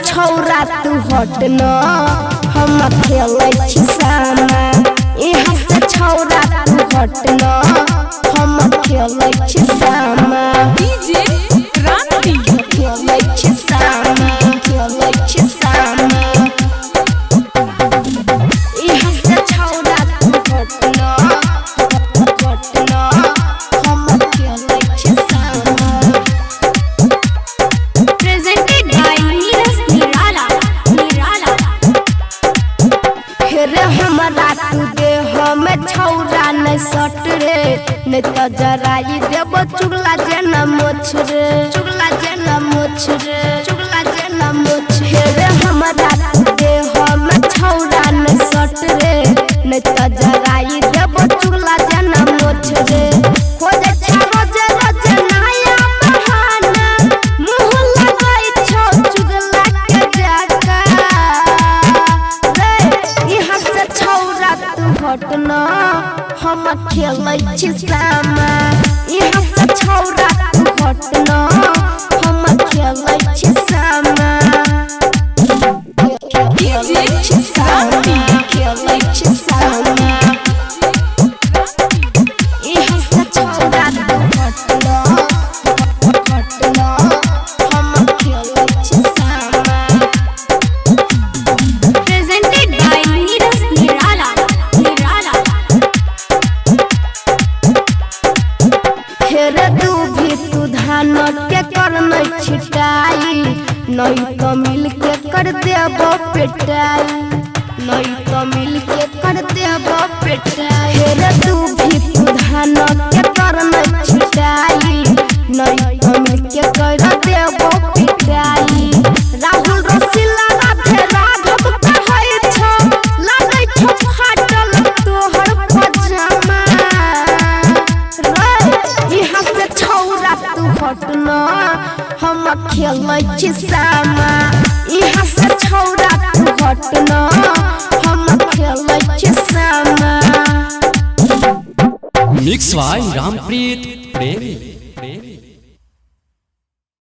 छौरा तू हट न हम खेलै छी सामा यहाँ से छौरा तू हट न हम खेलै छी सामा डीजे रानी खेलै छी सामा खेलै छी सामा यहाँ से छौरा तू हट न हम खेलै छी सामा प्रेजेंटेड बाय रे हमरा तू दे हमें छौरा नहीं सट रे नहीं तो जराई देव चुगला जेना मोछ रे चुगला जेना मोछ रे चुगला जेना मोछ रे हमरा तू दे हमें छौरा नहीं सट रे नहीं तो जराई देव चुगला जेना मोछ रे खोजे छारो जे रोज नया बहाना मुंह लगाई छौ चुगला के जाका हट न हम खेलै छी सामा यहाँ से छौरा तू हट न हम खेलै छी सामा खेलै छी सामा खेलै छी सामा यहाँ से छौरा तू हट न हम खेलै छी सामा प्रेजेंटेड बाय नीरज निराला रे तू भी तू धान के कर नहीं छिटाई नहीं तो मिल के कर देव पेटाई नहीं तो मिल के कर देव पेटाई रे तू भी तू धान के कर नहीं छिटाई नहीं तो मिल के कर देव पेटाई राहुल रसीला राधे राघव कहै छ लागै छ फाटल तोहर पजामा यहाँ से छौरा तू हट न हम खेलै छी सामा यहाँ से छौरा तू हट न हम खेलै छी सामा मिक्स बाय रामप्रीत प्रेमी।